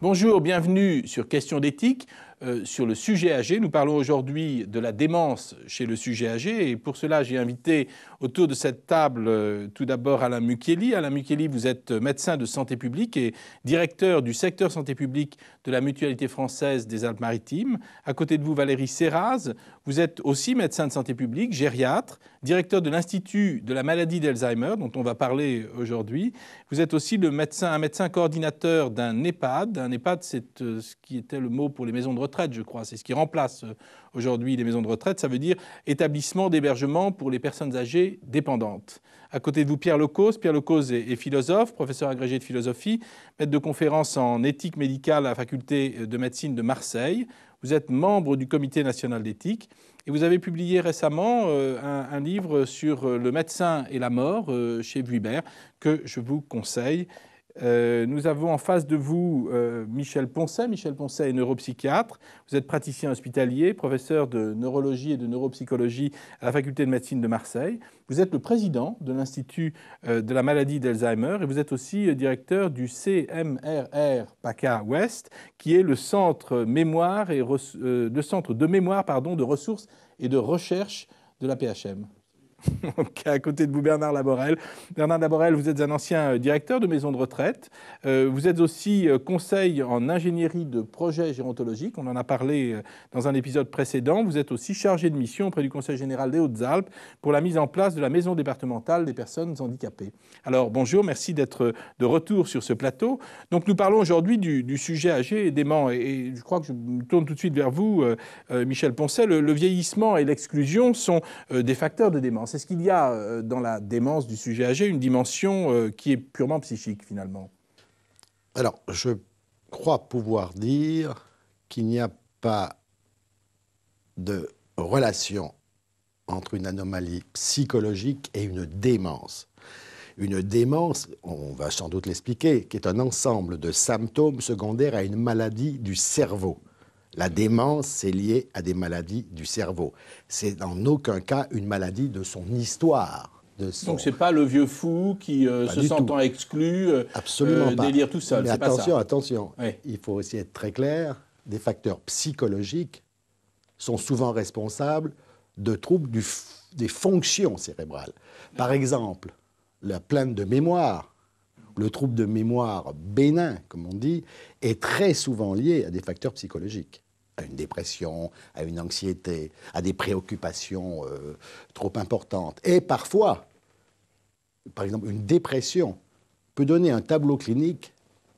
Bonjour, bienvenue sur Questions d'éthique. Sur le sujet âgé, nous parlons aujourd'hui de la démence chez le sujet âgé et pour cela j'ai invité autour de cette table tout d'abord Alain Mukieli. Alain Mukieli, vous êtes médecin de santé publique et directeur du secteur santé publique de la Mutualité française des Alpes-Maritimes. À côté de vous Valérie Serraz, vous êtes aussi médecin de santé publique, gériatre, directeur de l'Institut de la maladie d'Alzheimer dont on va parler aujourd'hui. Vous êtes aussi un médecin coordinateur d'un EHPAD. Un EHPAD, c'est ce qui était le mot pour les maisons de retraite, je crois. C'est ce qui remplace aujourd'hui les maisons de retraite. Ça veut dire établissement d'hébergement pour les personnes âgées dépendantes. À côté de vous, Pierre Lecause. Pierre Lecause est philosophe, professeur agrégé de philosophie, maître de conférences en éthique médicale à la faculté de médecine de Marseille. Vous êtes membre du Comité national d'éthique et vous avez publié récemment un livre sur le médecin et la mort chez Vuibert que je vous conseille. Nous avons en face de vous Michel Poncet. Michel Poncet est neuropsychiatre. Vous êtes praticien hospitalier, professeur de neurologie et de neuropsychologie à la faculté de médecine de Marseille. Vous êtes le président de l'Institut de la maladie d'Alzheimer et vous êtes aussi directeur du CMRR PACA Ouest, qui est le centre mémoire de ressources et de recherche de la PHM. À côté de vous, Bernard Laborel. Bernard Laborel, vous êtes un ancien directeur de maison de retraite. Vous êtes aussi conseil en ingénierie de projets gérontologiques. On en a parlé dans un épisode précédent. Vous êtes aussi chargé de mission auprès du Conseil général des Hautes-Alpes pour la mise en place de la maison départementale des personnes handicapées. Alors, bonjour, merci d'être de retour sur ce plateau. Donc, nous parlons aujourd'hui du sujet âgé et dément. Et je crois que je me tourne tout de suite vers vous, Michel Poncet. Le vieillissement et l'exclusion sont des facteurs de démence. Est-ce qu'il y a dans la démence du sujet âgé une dimension qui est purement psychique finalement? Alors, je crois pouvoir dire qu'il n'y a pas de relation entre une anomalie psychologique et une démence. Une démence, on va sans doute l'expliquer, qui est un ensemble de symptômes secondaires à une maladie du cerveau. La démence, c'est lié à des maladies du cerveau. C'est en aucun cas une maladie de son histoire. Donc c'est pas le vieux fou qui se sentant exclu, délire tout seul. Mais c'est attention, pas ça. attention. Oui. Il faut aussi être très clair. Des facteurs psychologiques sont souvent responsables de troubles des fonctions cérébrales. Par exemple, la plainte de mémoire, le trouble de mémoire bénin, comme on dit, est très souvent lié à des facteurs psychologiques. À une dépression, à une anxiété, à des préoccupations trop importantes. Et parfois, par exemple, une dépression peut donner un tableau clinique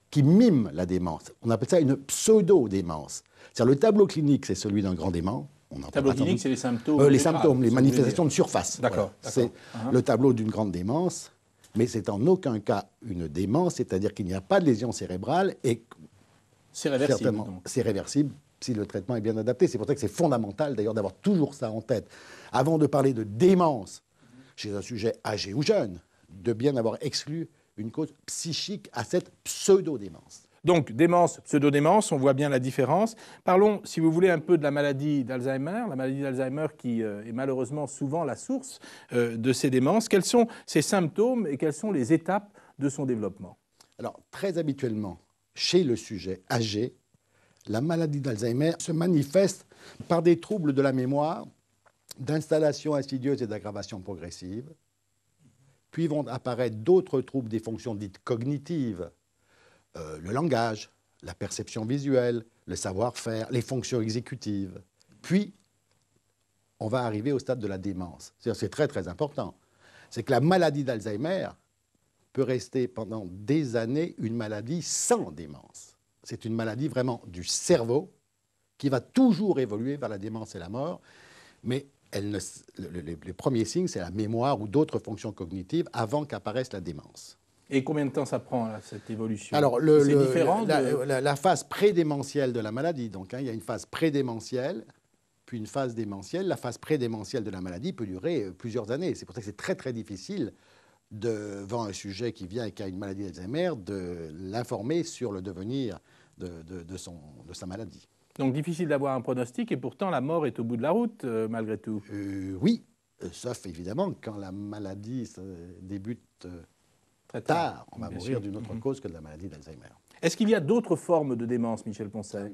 qui mime la démence. On appelle ça une pseudo-démence. C'est-à-dire le tableau clinique, c'est celui d'un grand dément. Le tableau clinique, c'est les symptômes. Les symptômes, les manifestations de surface. D'accord. Voilà. C'est le tableau d'une grande démence, mais c'est en aucun cas une démence, c'est-à-dire qu'il n'y a pas de lésion cérébrale et c'est réversible. C'est réversible si le traitement est bien adapté. C'est pour ça que c'est fondamental d'ailleurs d'avoir toujours ça en tête. Avant de parler de démence chez un sujet âgé ou jeune, de bien avoir exclu une cause psychique à cette pseudo-démence. Donc, démence, pseudo-démence, on voit bien la différence. Parlons, si vous voulez, un peu de la maladie d'Alzheimer. La maladie d'Alzheimer qui est malheureusement souvent la source de ces démences. Quels sont ses symptômes et quelles sont les étapes de son développement? Alors, très habituellement, chez le sujet âgé, la maladie d'Alzheimer se manifeste par des troubles de la mémoire, d'installation insidieuse et d'aggravation progressive. Puis vont apparaître d'autres troubles des fonctions dites cognitives, le langage, la perception visuelle, le savoir-faire, les fonctions exécutives. Puis, on va arriver au stade de la démence. C'est très, très important. C'est que la maladie d'Alzheimer peut rester pendant des années une maladie sans démence. C'est une maladie vraiment du cerveau qui va toujours évoluer vers la démence et la mort, mais les premiers signes, c'est la mémoire ou d'autres fonctions cognitives avant qu'apparaisse la démence. Et combien de temps ça prend, là, cette évolution? Alors, c'est différent la phase prédémentielle de la maladie, donc, il y a une phase prédémentielle, puis une phase démentielle. La phase prédémentielle de la maladie peut durer plusieurs années. C'est pour ça que c'est très, très difficile, devant un sujet qui vient et qui a une maladie d'Alzheimer, de l'informer sur le devenir de sa maladie. Donc difficile d'avoir un pronostic et pourtant la mort est au bout de la route malgré tout. Oui, sauf évidemment quand la maladie débute très tard, on va mourir d'une autre cause que de la maladie d'Alzheimer. Est-ce qu'il y a d'autres formes de démence, Michel Poncet?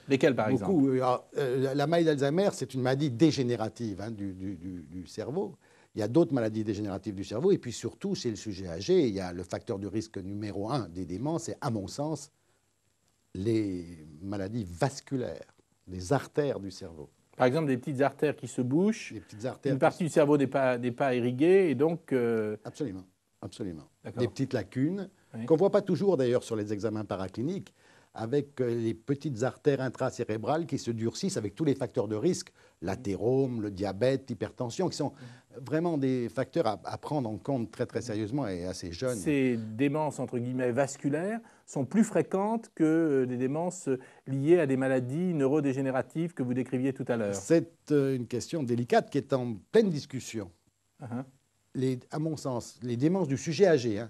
Lesquelles, par exemple? Beaucoup. Alors, la maladie d'Alzheimer, c'est une maladie dégénérative du cerveau. Il y a d'autres maladies dégénératives du cerveau. Et puis surtout, chez le sujet âgé, il y a le facteur de risque numéro 1 des démences, c'est, à mon sens, les maladies vasculaires, les artères du cerveau. Par exemple, des petites artères qui se bouchent, Les petites artères une partie du cerveau n'est pas irriguée, et donc... Absolument, absolument. D'accord. Des petites lacunes, Oui. qu'on ne voit pas toujours d'ailleurs sur les examens paracliniques, avec les petites artères intracérébrales qui se durcissent avec tous les facteurs de risque, l'athérome, le diabète, l'hypertension, qui sont vraiment des facteurs à prendre en compte très très sérieusement et assez jeunes. Ces démences, entre guillemets, vasculaires sont plus fréquentes que des démences liées à des maladies neurodégénératives que vous décriviez tout à l'heure. C'est une question délicate qui est en pleine discussion. À mon sens, les démences du sujet âgé,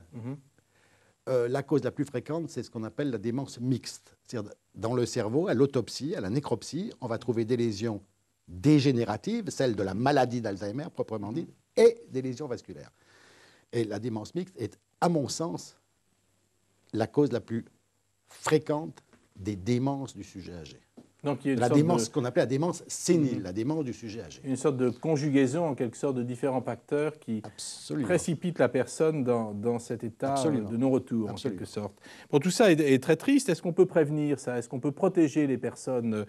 la cause la plus fréquente, c'est ce qu'on appelle la démence mixte. C'est-à-dire, dans le cerveau, à l'autopsie, à la nécropsie, on va trouver des lésions dégénératives, celles de la maladie d'Alzheimer proprement dite, et des lésions vasculaires. Et la démence mixte est, à mon sens, la cause la plus fréquente des démences du sujet âgé. Donc, il y a La démence, ce qu'on appelle la démence sénile, la démence du sujet âgé. une sorte de conjugaison, en quelque sorte, de différents facteurs qui précipitent la personne dans cet état de non-retour, en quelque sorte. Bon, tout ça est très triste. Est-ce qu'on peut prévenir ça? Est-ce qu'on peut protéger les personnes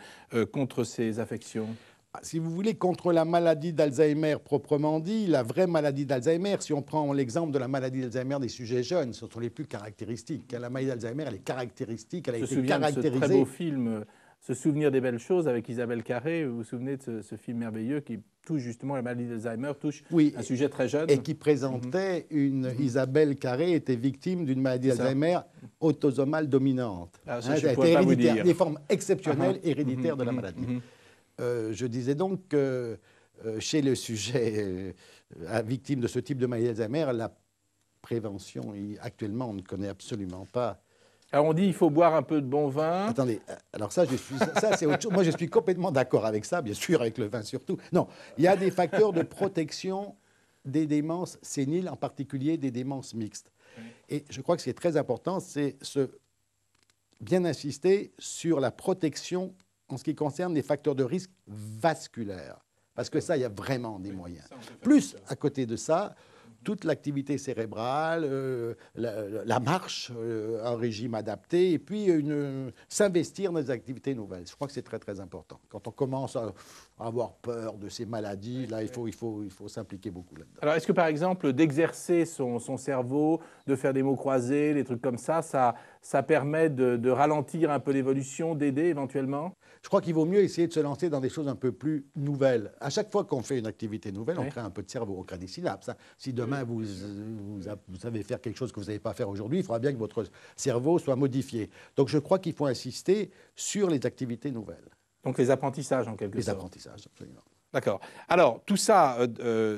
contre ces affections? Si vous voulez, contre la maladie d'Alzheimer proprement dit, la vraie maladie d'Alzheimer, si on prend l'exemple de la maladie d'Alzheimer des sujets jeunes, ce sont les plus caractéristiques. La maladie d'Alzheimer, elle est caractéristique, elle a été caractérisée. De ce très beau film, Se souvenir des belles choses, avec Isabelle Carré. Vous vous souvenez de ce film merveilleux qui touche justement la maladie d'Alzheimer, touche un sujet très jeune. Et qui présentait Isabelle Carré était victime d'une maladie d'Alzheimer autosomale dominante. Ça, je pourrais pas vous dire. Des formes exceptionnelles héréditaires de la maladie. Je disais donc que chez le sujet victime de ce type de maladie d'Alzheimer, la prévention, actuellement, on ne connaît absolument pas. Alors on dit qu'il faut boire un peu de bon vin. Attendez, alors ça c'est autre chose. Moi je suis complètement d'accord avec ça, bien sûr, avec le vin surtout. Non, il y a des facteurs de protection des démences séniles, en particulier des démences mixtes. Et je crois que ce qui est très important, c'est bien insister sur la protection en ce qui concerne les facteurs de risque vasculaires. Parce que ça, il y a vraiment des moyens. Plus, à côté de ça, toute l'activité cérébrale, la marche, un régime adapté, et puis s'investir dans des activités nouvelles. Je crois que c'est très, très important. Quand on commence à avoir peur de ces maladies, là, il faut s'impliquer beaucoup là-dedans. Alors, est-ce que, par exemple, d'exercer son cerveau, de faire des mots croisés, des trucs comme ça permet de ralentir un peu l'évolution, d'aider éventuellement? Je crois qu'il vaut mieux essayer de se lancer dans des choses un peu plus nouvelles. À chaque fois qu'on fait une activité nouvelle, on crée un peu de cerveau, on crée des synapses. Si demain vous savez faire quelque chose que vous ne savez pas faire aujourd'hui, il faudra bien que votre cerveau soit modifié. Donc je crois qu'il faut insister sur les activités nouvelles. Donc les apprentissages en quelque sorte. Les apprentissages, absolument. D'accord. Alors, tout ça,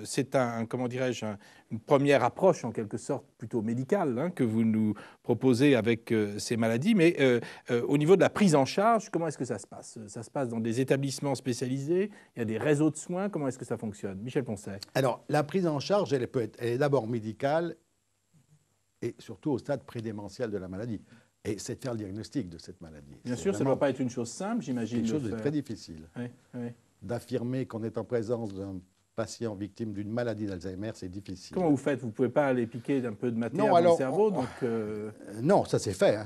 c'est comment dirais-je, une première approche, en quelque sorte, plutôt médicale, que vous nous proposez avec ces maladies. Mais au niveau de la prise en charge, comment est-ce que ça se passe? Ça se passe dans des établissements spécialisés? Il y a des réseaux de soins? Comment est-ce que ça fonctionne? Michel Poncet. Alors, la prise en charge, elle est d'abord médicale et surtout au stade prédémentiel de la maladie. Et c'est de faire le diagnostic de cette maladie. Bien sûr, ça ne doit pas être une chose simple, j'imagine. C'est quelque chose de très difficile. Oui. D'affirmer qu'on est en présence d'un patient victime d'une maladie d'Alzheimer, c'est difficile. Comment vous faites? Vous ne pouvez pas aller piquer un peu de matière dans le cerveau Non, ça s'est fait.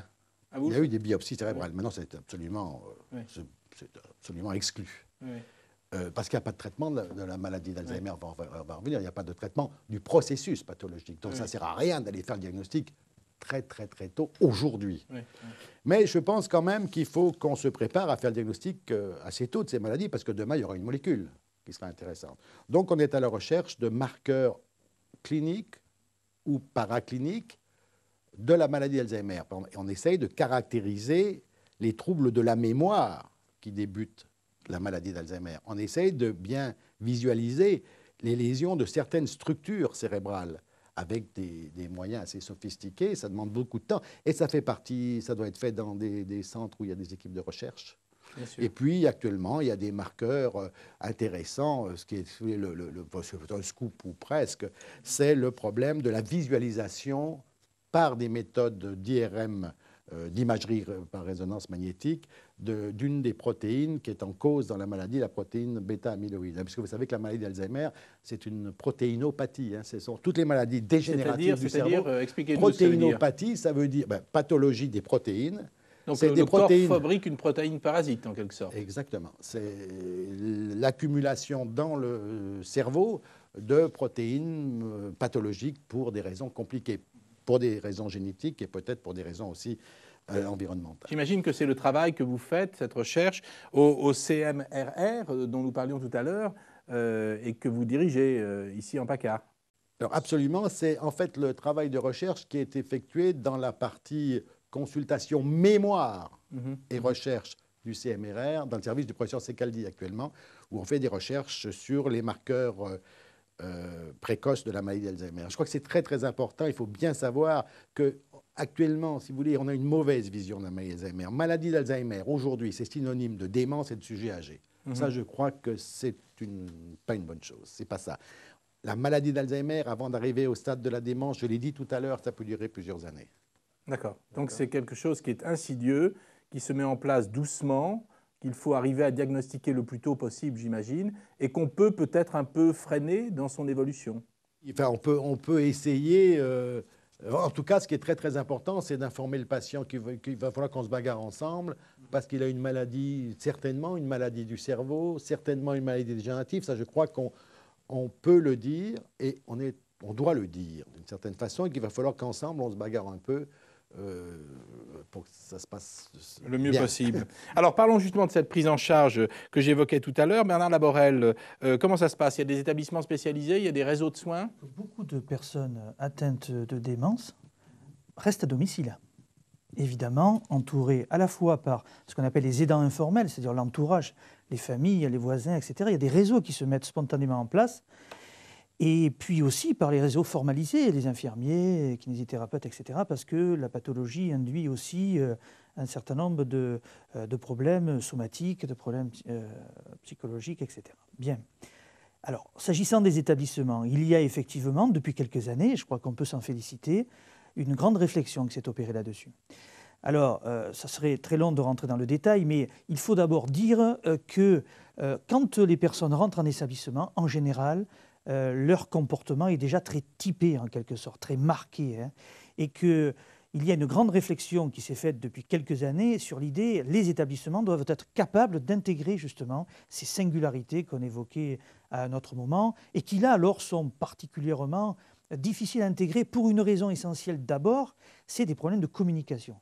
Il y a eu des biopsies cérébrales. Maintenant, c'est absolument exclu. Parce qu'il n'y a pas de traitement de la maladie d'Alzheimer. On va revenir. Il n'y a pas de traitement du processus pathologique. Donc, ça ne sert à rien d'aller faire le diagnostic très, très, très tôt aujourd'hui. Mais je pense quand même qu'il faut qu'on se prépare à faire le diagnostic assez tôt de ces maladies, parce que demain, il y aura une molécule qui sera intéressante. Donc, on est à la recherche de marqueurs cliniques ou paracliniques de la maladie d'Alzheimer. On essaye de caractériser les troubles de la mémoire qui débutent la maladie d'Alzheimer. On essaye de bien visualiser les lésions de certaines structures cérébrales, avec des moyens assez sophistiqués. Ça demande beaucoup de temps. Et ça fait partie, ça doit être fait dans des centres où il y a des équipes de recherche. Et puis, actuellement, il y a des marqueurs intéressants. Ce qui est un scoop ou presque, c'est le problème de la visualisation par des méthodes d'IRM d'imagerie par résonance magnétique d'une des protéines qui est en cause dans la maladie, la protéine bêta-amyloïde. Parce que vous savez que la maladie d'Alzheimer, c'est une protéinopathie. Ce sont toutes les maladies dégénératives du cerveau. Protéinopathie, ça veut dire pathologie des protéines. Donc le corps fabrique une protéine parasite, en quelque sorte. Exactement. C'est l'accumulation dans le cerveau de protéines pathologiques pour des raisons compliquées, pour des raisons génétiques et peut-être pour des raisons aussi environnementales. J'imagine que c'est le travail que vous faites, cette recherche, au CMRR, dont nous parlions tout à l'heure, et que vous dirigez ici en PACA. Alors absolument, c'est en fait le travail de recherche qui est effectué dans la partie consultation mémoire et recherche du CMRR, dans le service du professeur Secaldi actuellement, où on fait des recherches sur les marqueurs précoces de la maladie d'Alzheimer. Je crois que c'est très très important. Il faut bien savoir que actuellement, si vous voulez, on a une mauvaise vision de la maladie d'Alzheimer. Maladie d'Alzheimer, aujourd'hui, c'est synonyme de démence et de sujet âgé. Ça, je crois que c'est pas une bonne chose. C'est pas ça. La maladie d'Alzheimer, avant d'arriver au stade de la démence, je l'ai dit tout à l'heure, ça peut durer plusieurs années. D'accord. Donc c'est quelque chose qui est insidieux, qui se met en place doucement, qu'il faut arriver à diagnostiquer le plus tôt possible, j'imagine, et qu'on peut peut-être un peu freiner dans son évolution. Enfin, on peut essayer. En tout cas, ce qui est très très important, c'est d'informer le patient qu'il va falloir qu'on se bagarre ensemble parce qu'il a une maladie, certainement une maladie du cerveau, certainement une maladie dégénérative. Ça, je crois qu'on peut le dire et on doit le dire d'une certaine façon et qu'il va falloir qu'ensemble on se bagarre un peu pour que ça se passe le mieux bien possible. Alors parlons justement de cette prise en charge que j'évoquais tout à l'heure. Bernard Laborel, comment ça se passe? Il y a des établissements spécialisés, il y a des réseaux de soins? Beaucoup de personnes atteintes de démence restent à domicile. Évidemment, entourées à la fois par ce qu'on appelle les aidants informels, c'est-à-dire l'entourage, les familles, les voisins, etc. Il y a des réseaux qui se mettent spontanément en place. Et puis aussi par les réseaux formalisés, les infirmiers, les kinésithérapeutes, etc., parce que la pathologie induit aussi un certain nombre de problèmes somatiques, de problèmes psychologiques, etc. Bien. Alors, s'agissant des établissements, il y a effectivement, depuis quelques années, je crois qu'on peut s'en féliciter, une grande réflexion qui s'est opérée là-dessus. Alors, ça serait très long de rentrer dans le détail, mais il faut d'abord dire que quand les personnes rentrent en établissement, en général, leur comportement est déjà très typé, en quelque sorte, très marqué, et qu'il y a une grande réflexion qui s'est faite depuis quelques années sur l'idée que les établissements doivent être capables d'intégrer justement ces singularités qu'on évoquait à un autre moment, et qui là alors sont particulièrement difficiles à intégrer pour une raison essentielle d'abord, c'est des problèmes de communication.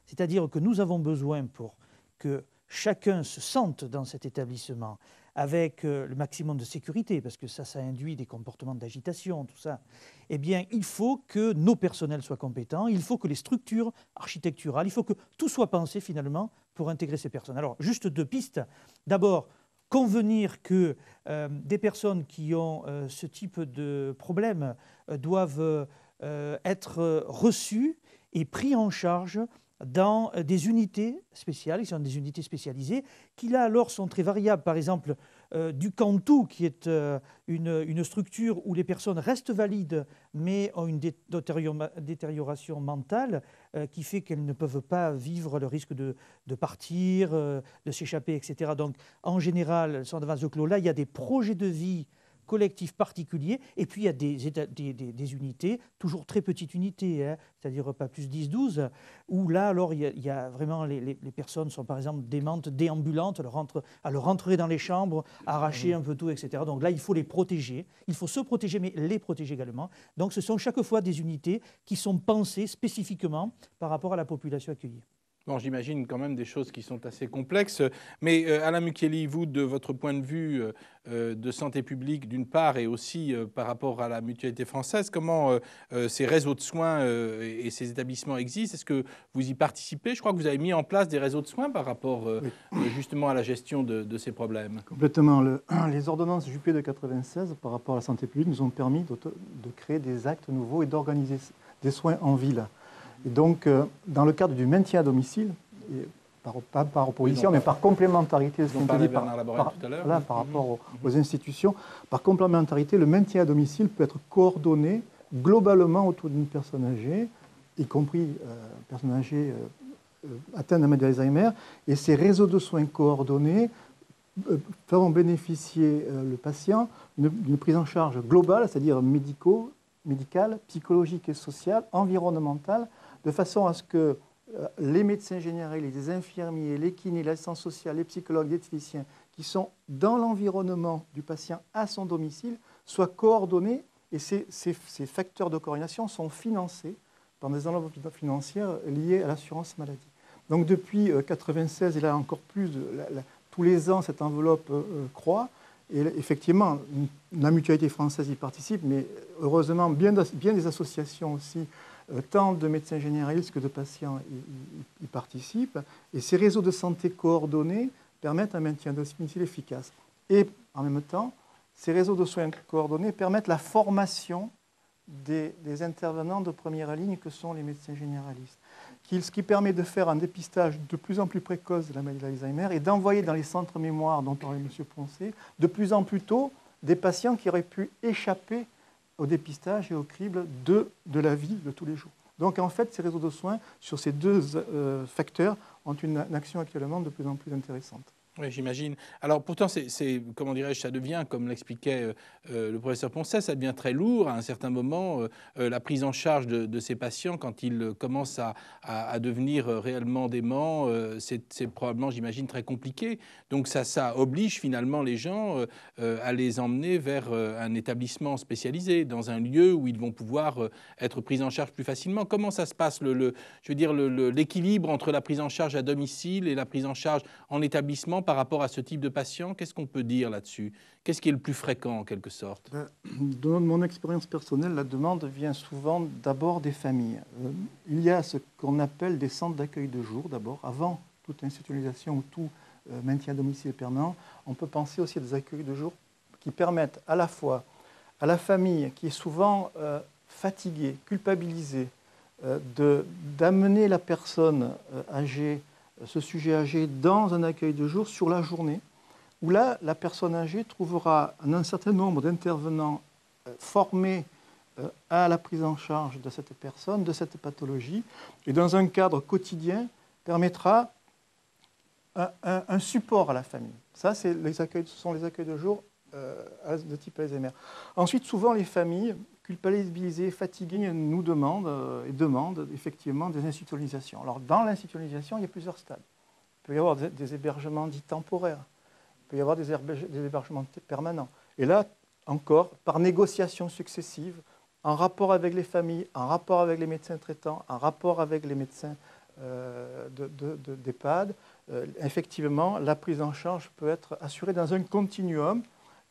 C'est-à-dire que nous avons besoin pour que chacun se sente dans cet établissement avec le maximum de sécurité, parce que ça induit des comportements d'agitation, tout ça, eh bien, il faut que nos personnels soient compétents, il faut que les structures architecturales, il faut que tout soit pensé finalement pour intégrer ces personnes. Alors, juste deux pistes. D'abord, convenir que des personnes qui ont ce type de problème doivent être reçues et pris en charge dans des unités spéciales, qui sont des unités spécialisées, qui là alors sont très variables. Par exemple, du Cantou, qui est une structure où les personnes restent valides, mais ont une détérioration mentale qui fait qu'elles ne peuvent pas vivre le risque de partir, de s'échapper, etc. Donc, en général, elles sont dans vase clos. Là, il y a des projets de vie collectifs particuliers, et puis il y a des unités, toujours très petites unités, c'est-à-dire pas plus 10-12, où là, alors, il y a vraiment, les personnes sont par exemple démentes, déambulantes, elles rentreraient dans les chambres, arracher un peu tout, etc. Donc là, il faut les protéger, il faut se protéger, mais les protéger également. Donc ce sont chaque fois des unités qui sont pensées spécifiquement par rapport à la population accueillie. Bon, j'imagine quand même des choses qui sont assez complexes. Mais Alain Mukiele, vous, de votre point de vue de santé publique d'une part et aussi par rapport à la mutualité française, comment ces réseaux de soins et ces établissements existent? Est-ce que vous y participez? Je crois que vous avez mis en place des réseaux de soins par rapport justement à la gestion de ces problèmes. Complètement. Les ordonnances Juppé de 1996 par rapport à la santé publique nous ont permis de créer des actes nouveaux et d'organiser des soins en ville. Et donc, dans le cadre du maintien à domicile, et pas par opposition, mais par complémentarité, ce qu'on parlait Bernard Laborel tout à l'heure, par rapport aux institutions, par complémentarité, le maintien à domicile peut être coordonné globalement autour d'une personne âgée y compris personnes âgées atteintes de la maladie d'Alzheimer. Et ces réseaux de soins coordonnés feront bénéficier le patient d'une prise en charge globale, c'est-à-dire médicale, psychologique et sociale, environnementale, de façon à ce que les médecins généralistes, les infirmiers, les kinés, l'assistance sociale, les psychologues, les diététiciens qui sont dans l'environnement du patient à son domicile soient coordonnés, et ces facteurs de coordination sont financés par des enveloppes financières liées à l'assurance maladie. Donc depuis 1996, et là encore plus, tous les ans cette enveloppe croît, et effectivement la mutualité française y participe, mais heureusement bien des associations aussi, tant de médecins généralistes que de patients y participent, et ces réseaux de santé coordonnés permettent un maintien de domicile efficace. Et en même temps, ces réseaux de soins coordonnés permettent la formation des intervenants de première ligne que sont les médecins généralistes, ce qui permet de faire un dépistage de plus en plus précoce de la maladie d'Alzheimer et d'envoyer dans les centres mémoire dont parlait M. Poncet de plus en plus tôt des patients qui auraient pu échapper au dépistage et au crible de la vie de tous les jours. Donc en fait, ces réseaux de soins, sur ces deux facteurs, ont une action actuellement de plus en plus intéressante. Oui, j'imagine. Alors pourtant, comment dirais-je, ça devient, comme l'expliquait le professeur Poncet, ça devient très lourd à un certain moment. La prise en charge de ces patients, quand ils commencent à devenir réellement déments, c'est probablement, j'imagine, très compliqué. Donc ça oblige finalement les gens à les emmener vers un établissement spécialisé, dans un lieu où ils vont pouvoir être pris en charge plus facilement. Comment ça se passe, je veux dire, l'équilibre entre la prise en charge à domicile et la prise en charge en établissement par rapport à ce type de patient? Qu'est-ce qu'on peut dire là-dessus? Qu'est-ce qui est le plus fréquent en quelque sorte? Dans mon expérience personnelle, la demande vient souvent d'abord des familles. Il y a ce qu'on appelle des centres d'accueil de jour d'abord, avant toute institutionnalisation ou tout maintien à domicile permanent. On peut penser aussi à des accueils de jour qui permettent à la fois à la famille qui est souvent fatiguée, culpabilisée, d'amener la personne âgée, ce sujet âgé, dans un accueil de jour sur la journée, où là, la personne âgée trouvera un certain nombre d'intervenants formés à la prise en charge de cette personne, de cette pathologie, et dans un cadre quotidien, permettra un support à la famille. Ça, ce sont les accueils de jour de type Alzheimer. Ensuite, souvent, les familles, culpabilisées, fatiguées, nous demandent effectivement des institutionnalisations. Alors, dans l'institutionnalisation, il y a plusieurs stades. Il peut y avoir des hébergements dits temporaires. Il peut y avoir des hébergements permanents. Et là, encore, par négociation successive, en rapport avec les familles, en rapport avec les médecins traitants, en rapport avec les médecins d'EHPAD, effectivement, la prise en charge peut être assurée dans un continuum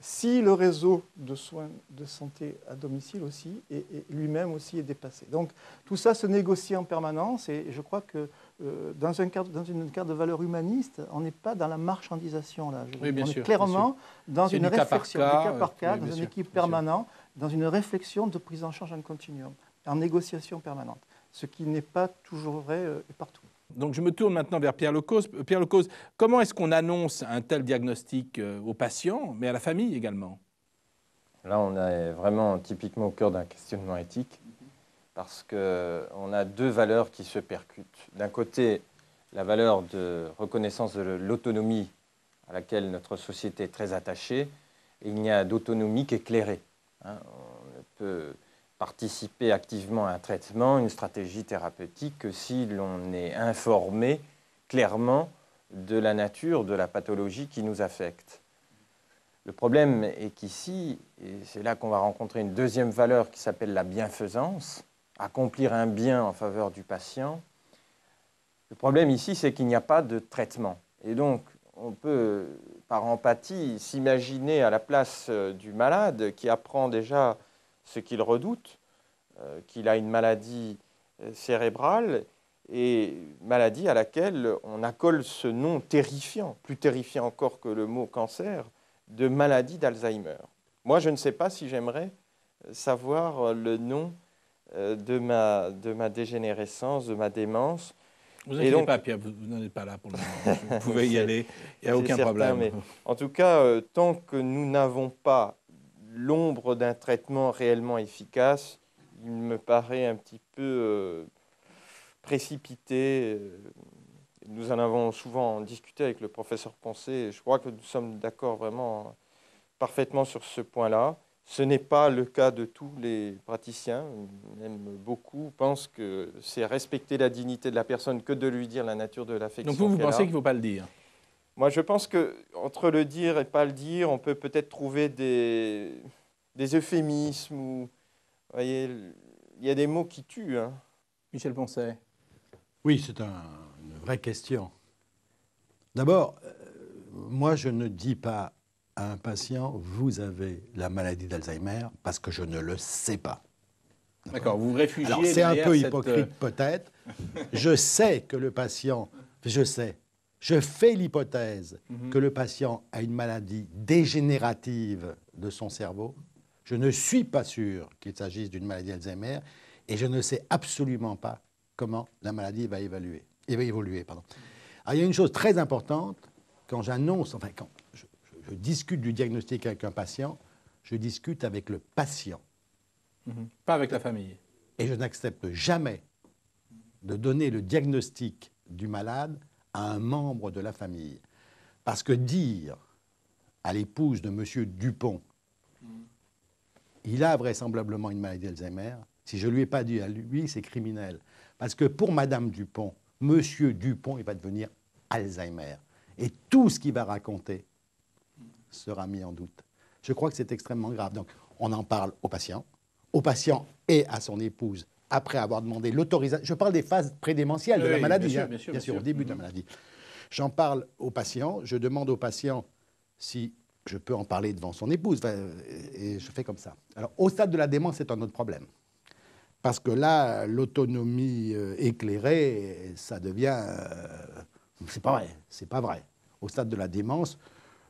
si le réseau de soins de santé à domicile aussi et lui-même aussi est dépassé. Donc tout ça se négocie en permanence et je crois que dans une carte de valeur humaniste, on n'est pas dans la marchandisation là. Oui, bien on sûr, est clairement dans une réflexion, du cas par cas, dans une équipe permanente, dans une réflexion de prise en charge en continuum, en négociation permanente, ce qui n'est pas toujours vrai partout. Donc je me tourne maintenant vers Pierre Lecause. Pierre Lecause, comment est-ce qu'on annonce un tel diagnostic aux patients, mais à la famille également? Là, on est vraiment typiquement au cœur d'un questionnement éthique, parce qu'on a deux valeurs qui se percutent. D'un côté, la valeur de reconnaissance de l'autonomie à laquelle notre société est très attachée, et il n'y a d'autonomie qu'éclairée. On peut participer activement à un traitement, une stratégie thérapeutique, que si l'on est informé clairement de la nature de la pathologie qui nous affecte. Le problème est qu'ici, et c'est là qu'on va rencontrer une deuxième valeur qui s'appelle la bienfaisance, accomplir un bien en faveur du patient. Le problème ici, c'est qu'il n'y a pas de traitement. Et donc, on peut, par empathie, s'imaginer à la place du malade qui apprend déjà ce qu'il redoute, qu'il a une maladie cérébrale et maladie à laquelle on accole ce nom terrifiant, plus terrifiant encore que le mot cancer, de maladie d'Alzheimer. Moi, je ne sais pas si j'aimerais savoir le nom de ma dégénérescence, de ma démence. Vous inquiétez pas, Pierre, vous n'en êtes pas là pour le moment. Vous pouvez y aller, il n'y a aucun problème. Mais en tout cas, tant que nous n'avons pas l'ombre d'un traitement réellement efficace, il me paraît un petit peu précipité. Nous en avons souvent discuté avec le professeur Poncet et je crois que nous sommes d'accord vraiment parfaitement sur ce point-là. Ce n'est pas le cas de tous les praticiens. Même beaucoup pensent que c'est respecter la dignité de la personne que de lui dire la nature de l'affection. Donc vous pensez qu'il ne faut pas le dire? Moi, je pense qu'entre le dire et pas le dire, on peut peut-être trouver des euphémismes. Ou, vous voyez, il y a des mots qui tuent. Hein. Michel Poncet. Oui, c'est une vraie question. D'abord, moi, je ne dis pas à un patient, vous avez la maladie d'Alzheimer, parce que je ne le sais pas. D'accord, vous vous réfugiez. Alors, c'est un peu cette... hypocrite peut-être. Je sais que le patient, je fais l'hypothèse que le patient a une maladie dégénérative de son cerveau. Je ne suis pas sûr qu'il s'agisse d'une maladie d'Alzheimer et je ne sais absolument pas comment la maladie va évoluer. Alors, il y a une chose très importante, quand j'annonce, enfin, quand je discute du diagnostic avec un patient, je discute avec le patient. Pas avec la famille. Et je n'accepte jamais de donner le diagnostic du malade à un membre de la famille. Parce que dire à l'épouse de M. Dupont, il a vraisemblablement une maladie d'Alzheimer, si je ne lui ai pas dit à lui, c'est criminel. Parce que pour Mme Dupont, M. Dupont, il va devenir Alzheimer. Et tout ce qu'il va raconter sera mis en doute. Je crois que c'est extrêmement grave. Donc, on en parle au patient et à son épouse, après avoir demandé l'autorisation. Je parle des phases prédémentielles de la maladie, bien sûr, au début de la maladie. J'en parle au patient, je demande au patient si je peux en parler devant son épouse, et je fais comme ça. Alors, au stade de la démence, c'est un autre problème. Parce que là, l'autonomie éclairée, ça devient... c'est pas vrai. Au stade de la démence,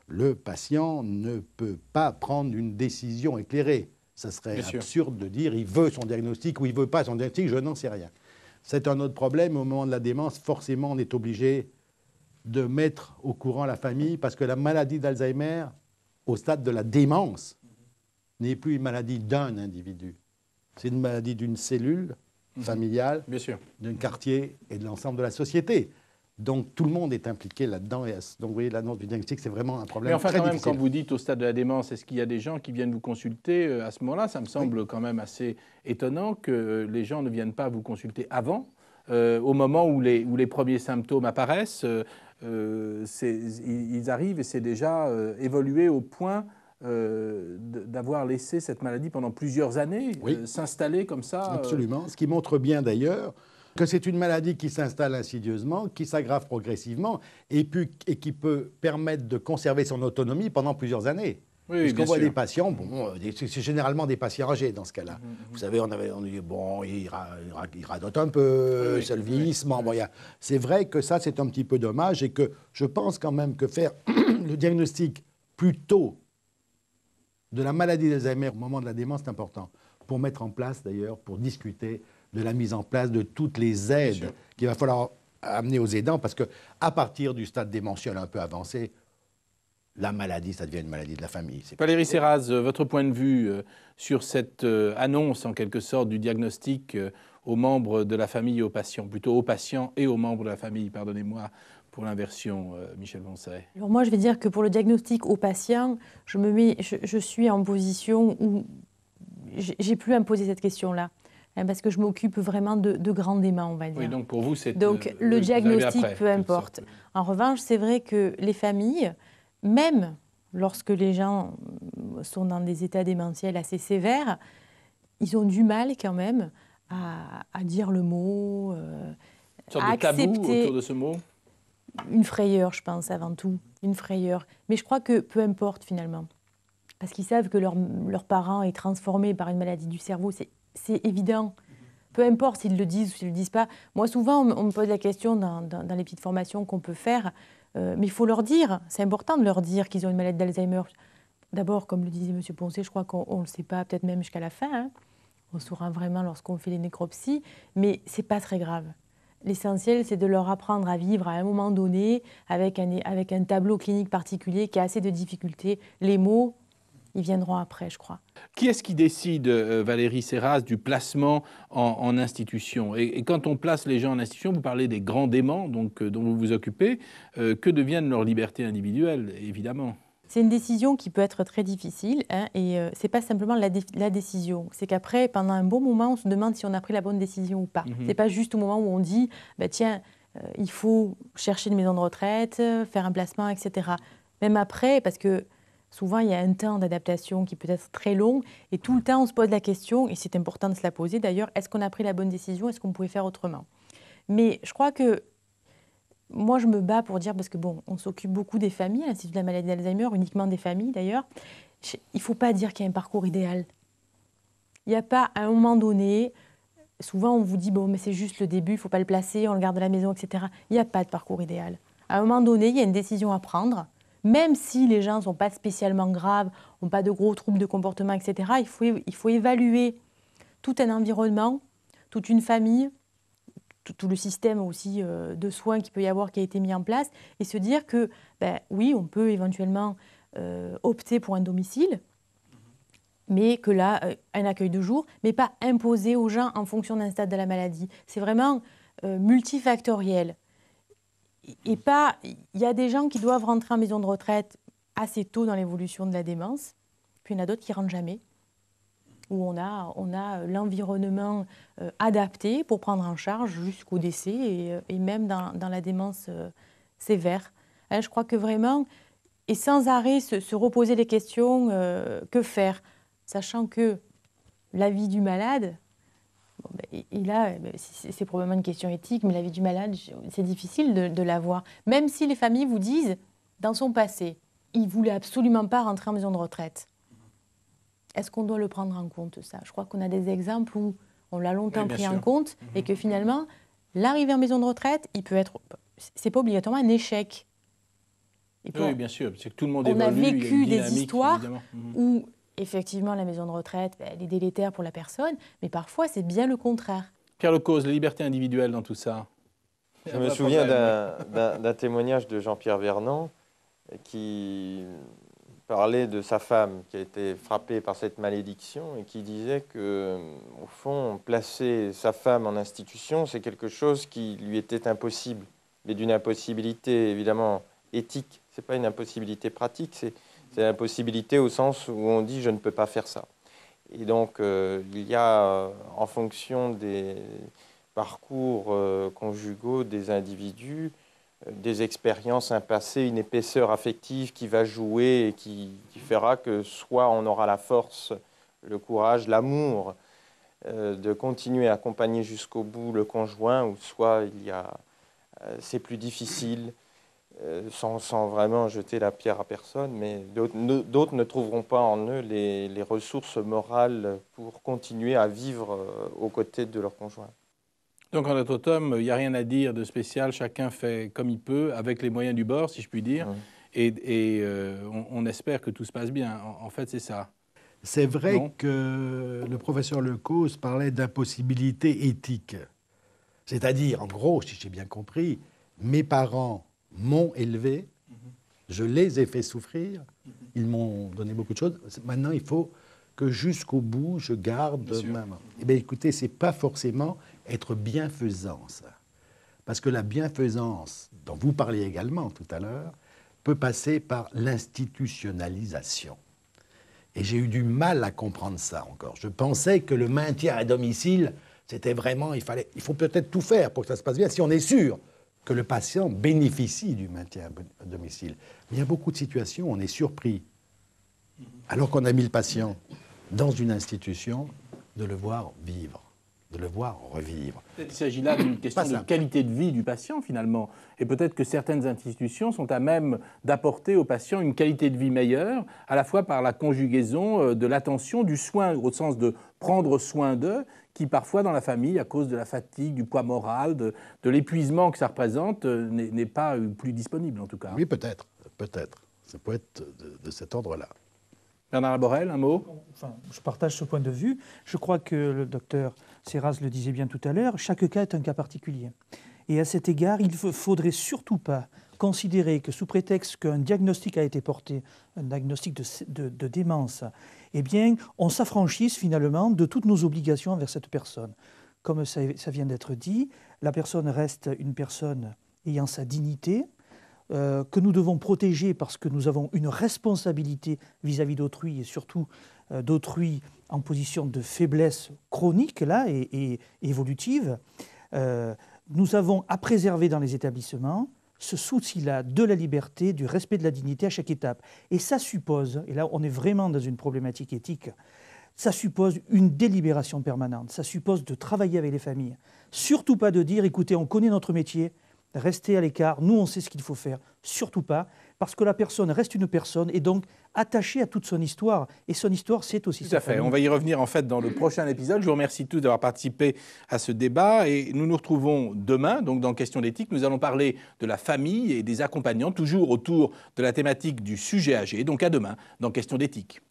le patient ne peut pas prendre une décision éclairée. Ça serait absurde de dire il veut son diagnostic ou il ne veut pas son diagnostic, je n'en sais rien. C'est un autre problème. Au moment de la démence, forcément, on est obligé de mettre au courant la famille parce que la maladie d'Alzheimer, au stade de la démence, n'est plus une maladie d'un individu. C'est une maladie d'une cellule familiale, d'un quartier et de l'ensemble de la société. Donc, tout le monde est impliqué là-dedans. Donc, vous voyez, l'annonce du diagnostic, c'est vraiment un problème très difficile. Mais enfin, quand vous dites au stade de la démence, est-ce qu'il y a des gens qui viennent vous consulter à ce moment-là? Ça me semble quand même assez étonnant que les gens ne viennent pas vous consulter avant, au moment où les premiers symptômes apparaissent. Ils arrivent et c'est déjà évolué au point d'avoir laissé cette maladie pendant plusieurs années s'installer comme ça. Absolument. Ce qui montre bien d'ailleurs que c'est une maladie qui s'installe insidieusement, qui s'aggrave progressivement et qui peut permettre de conserver son autonomie pendant plusieurs années. Puisqu'on voit des patients, c'est généralement des patients âgés dans ce cas-là. Vous savez, on dit, bon, il radote un peu, c'est le vieillissement. Bon, c'est vrai que ça, c'est un petit peu dommage et que je pense quand même que faire le diagnostic plus tôt de la maladie d'Alzheimer au moment de la démence, c'est important. Pour mettre en place, d'ailleurs, pour discuter de la mise en place de toutes les aides qu'il va falloir amener aux aidants, parce qu'à partir du stade démentiel un peu avancé, la maladie, ça devient une maladie de la famille. Valérie Serraz, votre point de vue sur cette annonce, en quelque sorte, du diagnostic aux membres de la famille et aux patients, plutôt aux patients et aux membres de la famille, pardonnez-moi pour l'inversion, Michel Poncet. Alors moi, je vais dire que pour le diagnostic aux patients, je suis en position où j'ai plus à me poser cette question-là. Parce que je m'occupe vraiment de grands aimants, on va dire. Oui, donc pour vous, c'est... Donc le diagnostic, peu importe. En revanche, c'est vrai que les familles, même lorsque les gens sont dans des états démentiels assez sévères, ils ont du mal quand même à dire le mot, une sorte de tabou autour de ce mot. Une frayeur, je pense, avant tout. Une frayeur. Mais je crois que peu importe, finalement. Parce qu'ils savent que leur parent est transformé par une maladie du cerveau, c'est évident. Peu importe s'ils le disent ou s'ils ne le disent pas. Moi, souvent, on me pose la question dans les petites formations qu'on peut faire, mais il faut leur dire. C'est important de leur dire qu'ils ont une maladie d'Alzheimer. D'abord, comme le disait M. Poncet, je crois qu'on ne le sait pas, peut-être même jusqu'à la fin. Hein. On saura vraiment lorsqu'on fait les nécropsies, mais ce n'est pas très grave. L'essentiel, c'est de leur apprendre à vivre à un moment donné avec un tableau clinique particulier qui a assez de difficultés. Les mots, Ils viendront après, je crois. Qui est-ce qui décide, Valérie Serras, du placement en institution? Et quand on place les gens en institution, vous parlez des grands déments donc, dont vous vous occupez. Que deviennent leurs libertés individuelles, évidemment? C'est une décision qui peut être très difficile, hein, et ce n'est pas simplement la décision. C'est qu'après, pendant un bon moment, on se demande si on a pris la bonne décision ou pas. Ce n'est pas juste au moment où on dit bah, tiens, il faut chercher une maison de retraite, faire un placement, etc. Même après, parce que souvent, il y a un temps d'adaptation qui peut être très long, et tout le temps, on se pose la question, et c'est important de se la poser d'ailleurs, est-ce qu'on a pris la bonne décision, est-ce qu'on pouvait faire autrement? Mais je crois que moi, je me bats pour dire, parce que bon, on s'occupe beaucoup des familles, l'Institut de la maladie d'Alzheimer, uniquement des familles d'ailleurs, il ne faut pas dire qu'il y a un parcours idéal. Il n'y a pas, à un moment donné, souvent on vous dit, bon, mais c'est juste le début, il ne faut pas le placer, on le garde à la maison, etc. Il n'y a pas de parcours idéal. À un moment donné, il y a une décision à prendre. Même si les gens ne sont pas spécialement graves, n'ont pas de gros troubles de comportement, etc., il faut évaluer tout un environnement, toute une famille, tout le système aussi de soins qu'il peut y avoir qui a été mis en place, et se dire que, ben, oui, on peut éventuellement opter pour un domicile, mais que là, un accueil de jour, mais pas imposer aux gens en fonction d'un stade de la maladie. C'est vraiment multifactoriel. Et pas, il y a des gens qui doivent rentrer en maison de retraite assez tôt dans l'évolution de la démence, puis il y en a d'autres qui ne rentrent jamais, où on a l'environnement adapté pour prendre en charge jusqu'au décès et même dans la démence sévère. Je crois que vraiment, et sans arrêt se reposer les questions, que faire, sachant que la vie du malade, bon, ben, et là, c'est probablement une question éthique, mais la vie du malade, c'est difficile de la voir. Même si les familles vous disent, dans son passé, il ne voulait absolument pas rentrer en maison de retraite. Est-ce qu'on doit le prendre en compte, ça? Je crois qu'on a des exemples où on l'a longtemps pris en compte et que finalement, l'arrivée en maison de retraite, il peut être... C'est pas obligatoirement un échec. Oui, bien sûr, c'est que tout le monde évolue. On a vécu des histoires évidemment. où, effectivement, la maison de retraite, elle est délétère pour la personne, mais parfois, c'est bien le contraire. Pierre Lecause, la liberté individuelle dans tout ça. Je me souviens d'un témoignage de Jean-Pierre Vernant qui parlait de sa femme qui a été frappée par cette malédiction et qui disait que, au fond, placer sa femme en institution, c'est quelque chose qui lui était impossible, mais d'une impossibilité évidemment éthique. C'est pas une impossibilité pratique, c'est l'impossibilité au sens où on dit je ne peux pas faire ça. Et donc il y a, en fonction des parcours conjugaux des individus, des expériences, un passé, une épaisseur affective qui va jouer et qui fera que soit on aura la force, le courage, l'amour de continuer à accompagner jusqu'au bout le conjoint, ou soit c'est plus difficile, sans vraiment jeter la pierre à personne, mais d'autres ne trouveront pas en eux les ressources morales pour continuer à vivre aux côtés de leur conjoint. Donc en d'autres termes, il n'y a rien à dire de spécial, chacun fait comme il peut, avec les moyens du bord, si je puis dire, et on espère que tout se passe bien. En fait, c'est ça. C'est vrai que le professeur Lecause parlait d'impossibilité éthique. C'est-à-dire, en gros, si j'ai bien compris, mes parents m'ont élevé, je les ai fait souffrir, ils m'ont donné beaucoup de choses. Maintenant, il faut que jusqu'au bout, je garde ma main. Eh bien, écoutez, ce n'est pas forcément être bienfaisant, ça. Parce que la bienfaisance, dont vous parliez également tout à l'heure, peut passer par l'institutionnalisation. Et j'ai eu du mal à comprendre ça encore. Je pensais que le maintien à domicile, c'était vraiment, il faut peut-être tout faire pour que ça se passe bien, si on est sûr que le patient bénéficie du maintien à domicile. Mais il y a beaucoup de situations où on est surpris, alors qu'on a mis le patient dans une institution, de le voir vivre, de le voir revivre. Il s'agit là d'une question de qualité de vie du patient, finalement. Et peut-être que certaines institutions sont à même d'apporter au patient une qualité de vie meilleure, à la fois par la conjugaison de l'attention, du soin, au sens de prendre soin d'eux, qui parfois dans la famille, à cause de la fatigue, du poids moral, de l'épuisement que ça représente, n'est pas plus disponible en tout cas. Oui, peut-être. Ça peut être de cet ordre-là. Bernard Laborel, un mot? Enfin, je partage ce point de vue. Je crois que le docteur Serras le disait bien tout à l'heure, chaque cas est un cas particulier. Et à cet égard, il ne faudrait surtout pas considérer que sous prétexte qu'un diagnostic a été porté, un diagnostic de démence, eh bien, on s'affranchisse finalement de toutes nos obligations envers cette personne. Comme ça vient d'être dit, la personne reste une personne ayant sa dignité, que nous devons protéger parce que nous avons une responsabilité vis-à-vis d'autrui et surtout d'autrui en position de faiblesse chronique là, et évolutive. Nous avons à préserver dans les établissements ce souci-là de la liberté, du respect de la dignité à chaque étape. Et ça suppose, et là on est vraiment dans une problématique éthique, ça suppose une délibération permanente, ça suppose de travailler avec les familles. Surtout pas de dire, écoutez, on connaît notre métier, restez à l'écart, nous on sait ce qu'il faut faire, surtout pas, parce que la personne reste une personne et donc attachée à toute son histoire. Et son histoire, c'est aussi sa famille. On va y revenir en fait dans le prochain épisode. Je vous remercie tous d'avoir participé à ce débat et nous nous retrouvons demain, donc dans Question d'éthique. Nous allons parler de la famille et des accompagnants, toujours autour de la thématique du sujet âgé. Donc à demain dans Question d'éthique.